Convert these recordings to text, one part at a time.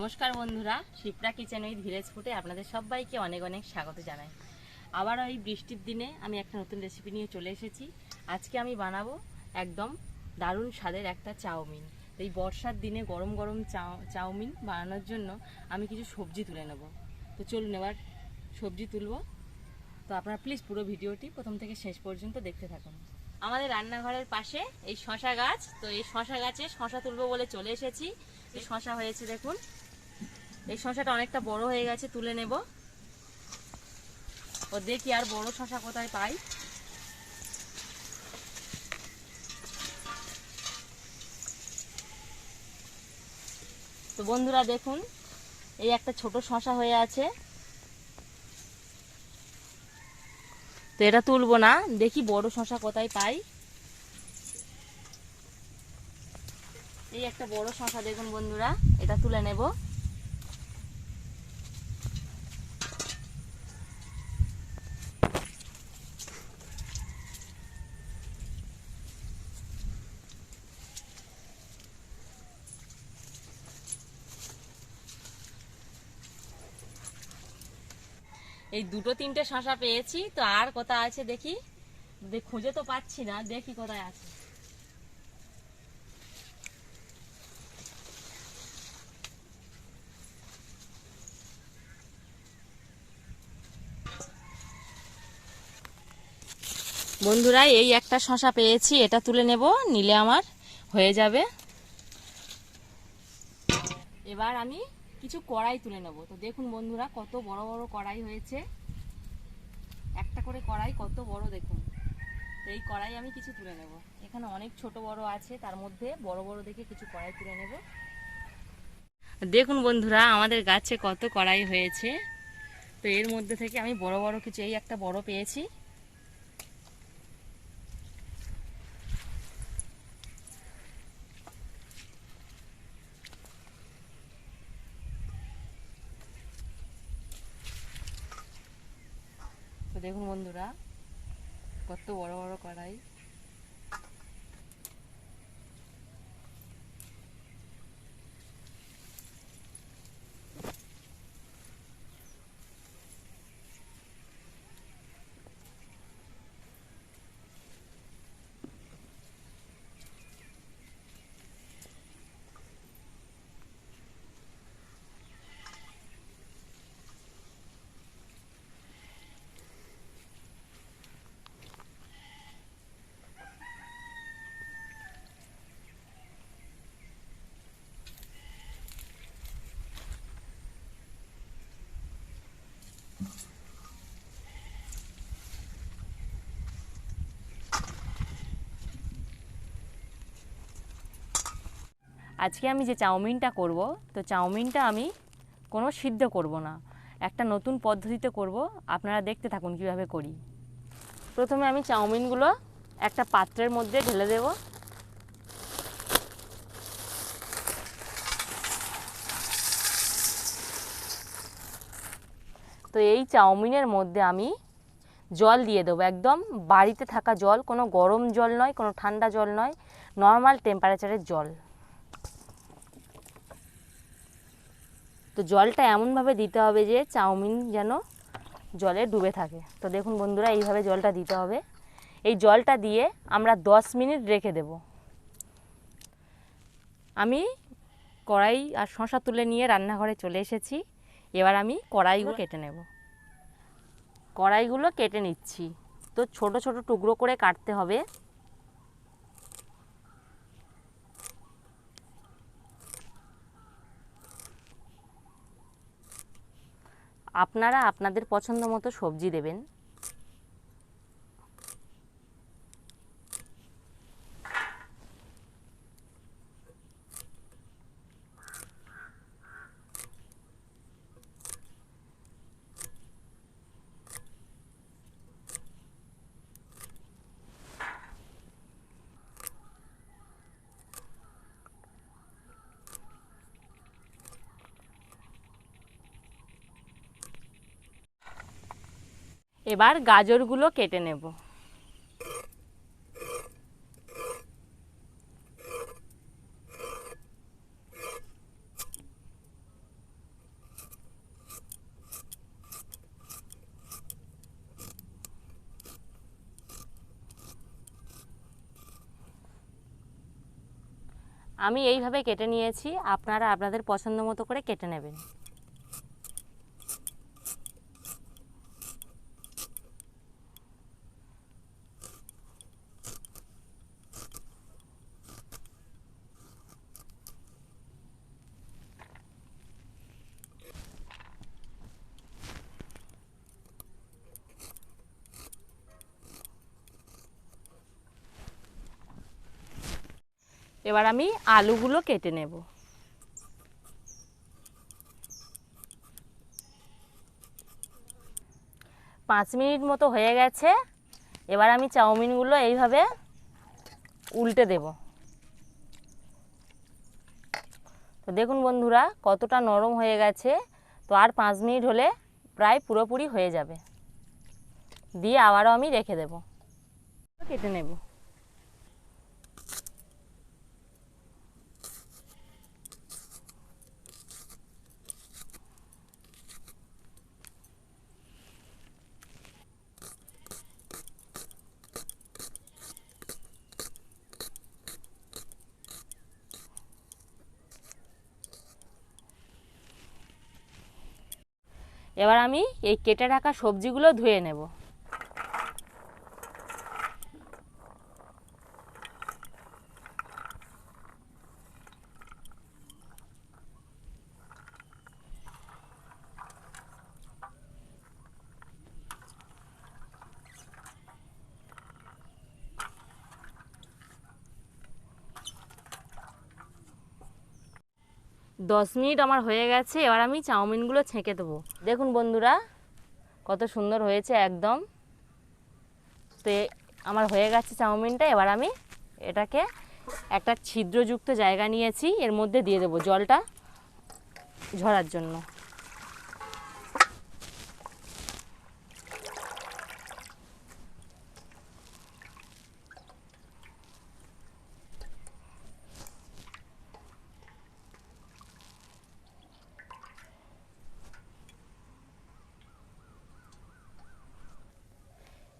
নমস্কার বন্ধুরা, Shipra kitchen with village ফুডে আপনাদের সবাইকে অনেক অনেক স্বাগত জানাই। আবার এই বৃষ্টির দিনে আমি একটা নতুন রেসিপি নিয়ে চলে এসেছি। আজকে আমি বানাবো একদম দারুণ স্বাদের একটা চাউমিন। এই বর্ষার দিনে গরম গরম চাউমিন বানানোর জন্য আমি কিছু সবজি তুলে নেব। তো চলুন এবার সবজি তুলব। তো আপনারা প্লিজ পুরো ভিডিওটি প্রথম থেকে শেষ পর্যন্ত দেখতে থাকুন। আমাদের রান্নাঘরের পাশে এই শশা গাছ, তো এই শশা গাছে শশা তুলবো বলে চলে এসেছি। এই শশা হয়েছে দেখুন, এই শশাটা অনেকটা বড় হয়ে গেছে, তুলে নেব। ও দেখি আর বড় শশা কোথায় পাই। তো বন্ধুরা দেখুন, এই একটা ছোট শশা হয়ে আছে। তো এটা তুলবো না, দেখি বড় শশা কোথায় পাই। এই একটা বড় শশা দেখুন বন্ধুরা, এটা তুলে নেব। এই দুটো তিনটে শশা পেয়েছি, তো আর কোথায় আছে দেখি। খুঁজে তো পাচ্ছি না, দেখি কোথায় আছে। বন্ধুরা এই একটা শশা পেয়েছি, এটা তুলে নেব, নিলে আমার হয়ে যাবে। এবার আমি কিছু কড়াই তুলে নেব। তো দেখুন বন্ধুরা, কত বড় বড় কড়াই হয়েছে। একটা করে কড়াই কত বড় দেখুন। তো এই কড়াই আমি কিছু তুলে নেব। এখানে অনেক ছোট বড় আছে, তার মধ্যে বড় বড় দেখে কিছু কড়াই তুলে নেব। দেখুন বন্ধুরা, আমাদের গাছে কত কড়াই হয়েছে। তো এর মধ্যে থেকে আমি বড় বড় কিছু, এই একটা বড় পেয়েছি। তো দেখুন বন্ধুরা, কত বড় বড় কড়াই। আজকে আমি যে চাউমিনটা করব, তো চাউমিনটা আমি কোনো সিদ্ধ করব না, একটা নতুন পদ্ধতিতে করব। আপনারা দেখতে থাকুন কিভাবে করি। প্রথমে আমি চাউমিনগুলো একটা পাত্রের মধ্যে ঢেলে দেব। তো এই চাউমিনের মধ্যে আমি জল দিয়ে দেবো, একদম বাড়িতে থাকা জল, কোনো গরম জল নয়, কোনো ঠান্ডা জল নয়, নর্মাল টেম্পারেচারের জল। তো জলটা এমনভাবে দিতে হবে যে চাউমিন যেন জলে ডুবে থাকে। তো দেখুন বন্ধুরা, এইভাবে জলটা দিতে হবে। এই জলটা দিয়ে আমরা 10 মিনিট রেখে দেব। আমি কড়াই আর শসা তুলে নিয়ে রান্নাঘরে চলে এসেছি। এবার আমি কড়াইগুলো কেটে নেব। কড়াইগুলো কেটে নিচ্ছি। তো ছোট ছোট টুকরো করে কাটতে হবে। আপনারা আপনাদের পছন্দ মতো সবজি দেবেন। এবার গাজরগুলো কেটে নেব। আমি এইভাবে কেটে নিয়েছি, আপনারা আপনাদের পছন্দ মতো করে কেটে নেবেন। এবার আমি আলুগুলো কেটে নেব। পাঁচ মিনিট মতো হয়ে গেছে। এবার আমি চাউমিনগুলো এইভাবে উল্টে দেব। তো দেখুন বন্ধুরা কতটা নরম হয়ে গেছে। তো আর 5 মিনিট হলে প্রায় পুরোপুরি হয়ে যাবে। দিয়ে আবারও আমি রেখে দেব, কেটে নেব। এবার আমি এই কেটে রাখা সবজিগুলো ধুয়ে নেব। দশ মিনিট আমার হয়ে গেছে। এবার আমি চাউমিনগুলো ছেঁকে দেবো। দেখুন বন্ধুরা কত সুন্দর হয়েছে একদম। তো আমার হয়ে গেছে চাউমিনটা। এবার আমি এটাকে একটা ছিদ্রযুক্ত জায়গা নিয়েছি, এর মধ্যে দিয়ে দেবো জলটা ঝরার জন্য।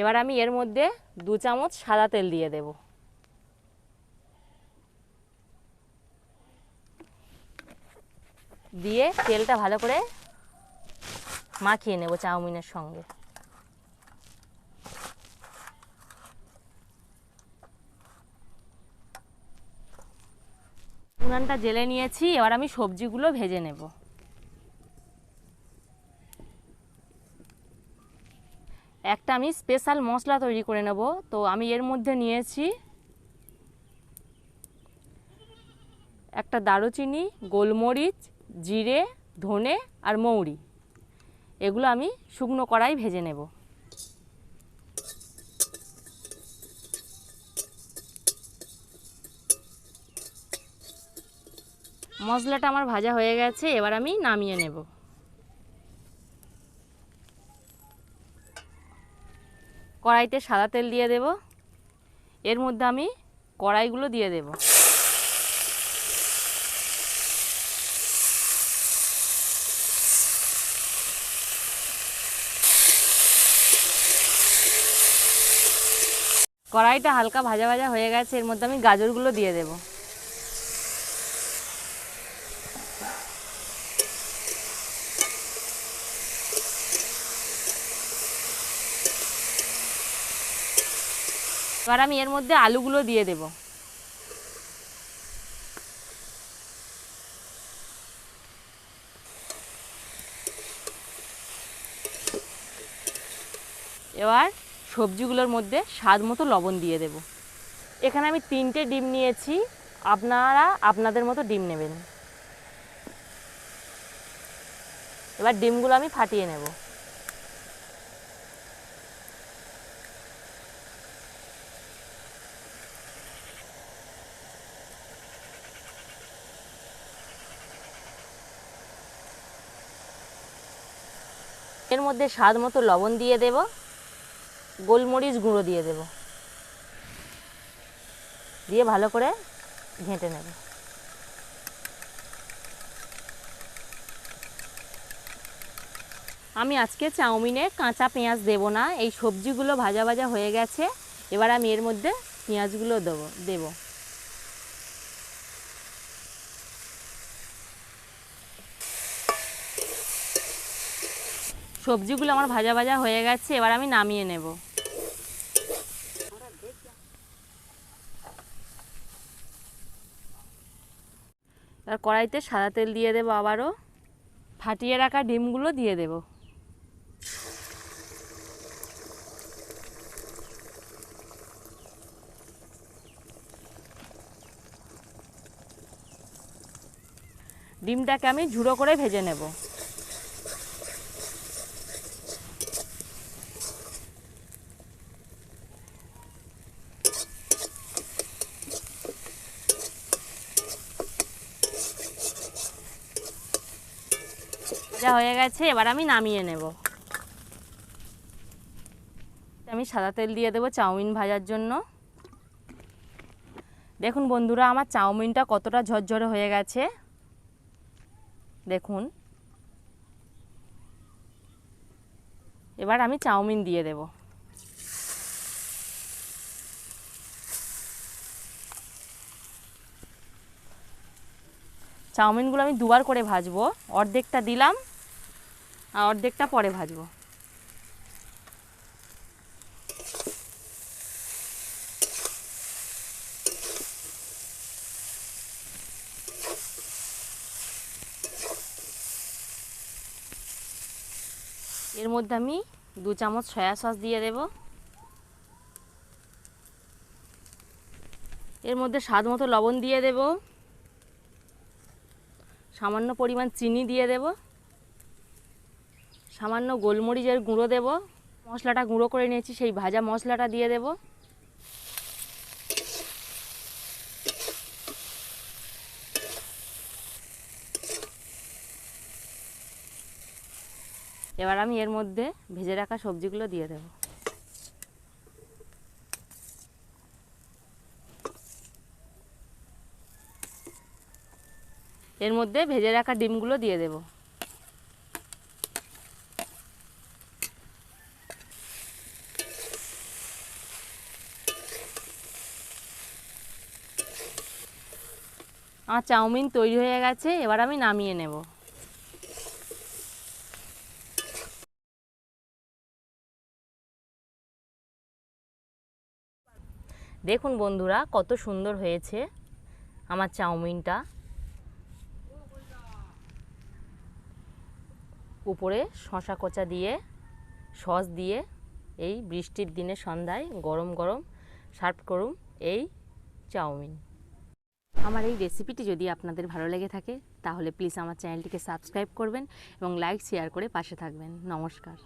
এবার আমি এর মধ্যে 2 চামচ সাদা তেল দিয়ে দেব। দিয়ে তেলটা ভালো করে মাখিয়ে নেব চাউমিনের সঙ্গে। উনানটা জেলে নিয়েছি। এবার আমি সবজিগুলো ভেজে নেব। একটা আমি স্পেশাল মশলা তৈরি করে নেব। তো আমি এর মধ্যে নিয়েছি একটা দারুচিনি, গোলমরিচ, জিরে, ধনে আর মৌরি। এগুলো আমি শুকনো কড়াই ভেজে নেব। মশলাটা আমার ভাজা হয়ে গেছে। এবার আমি নামিয়ে নেব। কড়াইতে সাদা তেল দিয়ে দেব। এর মধ্যে আমি কড়াইগুলো দিয়ে দেব। কড়াইটা হালকা ভাজা ভাজা হয়ে গেছে। এর মধ্যে আমি গাজরগুলো দিয়ে দেব। এবার আমি এর মধ্যে আলুগুলো দিয়ে দেব। এবার সবজিগুলোর মধ্যে স্বাদ মতো লবণ দিয়ে দেব। এখানে আমি 3টে ডিম নিয়েছি, আপনারা আপনাদের মতো ডিম নেবেন। এবার ডিমগুলো আমি ফাটিয়ে নেব। এর মধ্যে স্বাদ মতো লবণ দিয়ে দেব, গোলমরিচ গুঁড়ো দিয়ে দেব, দিয়ে ভালো করে ঘেঁটে নেব। আমি আজকে চাউমিনে কাঁচা পেঁয়াজ দেব না। এই সবজিগুলো ভাজা ভাজা হয়ে গেছে। এবার আমি এর মধ্যে পেঁয়াজগুলো দেব। সবজিগুলো আমার ভাজা ভাজা হয়ে গেছে, এবার আমি নামিয়ে নেব। এবার কড়াইতে সাদা তেল দিয়ে দেবো, আবারও ফাটিয়ে রাখা ডিমগুলো দিয়ে দেব। ডিমটাকে আমি ঝুড়ো করে ভেজে নেব। ভাজা হয়ে গেছে, এবার আমি নামিয়ে নেব। আমি সাদা তেল দিয়ে দেবো চাউমিন ভাজার জন্য। দেখুন বন্ধুরা, আমার চাউমিনটা কতটা ঝরঝরে হয়ে গেছে দেখুন। এবার আমি চাউমিন দিয়ে দেব। চাউমিনগুলো আমি দুবার করে ভাজবো, অর্ধেকটা দিলাম আর অর্ধেকটা পরে ভাজবো। এর মধ্যে আমি 2 চামচ সয়া সস দিয়ে দেব। এর মধ্যে স্বাদ মতো লবণ দিয়ে দেব, সামান্য পরিমাণ চিনি দিয়ে দেব, সামান্য গোলমরিচের গুঁড়ো দেব, মশলাটা গুঁড়ো করে নিয়েছি সেই ভাজা মশলাটা দিয়ে দেব। এবার আমি এর মধ্যে ভেজে রাখা সবজিগুলো দিয়ে দেব। এর মধ্যে ভেজে রাখা ডিমগুলো দিয়ে দেব। আমার চাউমিন তৈরি হয়ে গেছে, এবার আমি নামিয়ে নেব। দেখুন বন্ধুরা, কত সুন্দর হয়েছে আমার চাউমিনটা। উপরে শসা কোচা দিয়ে, সস দিয়ে এই বৃষ্টির দিনে সন্ধ্যায় গরম গরম সার্ভ করুন এই চাউমিন। আমার এই রেসিপিটি যদি আপনাদের ভালো লেগে থাকে তাহলে প্লিজ আমার চ্যানেলটিকে সাবস্ক্রাইব করবেন এবং লাইক শেয়ার করে পাশে থাকবেন। নমস্কার।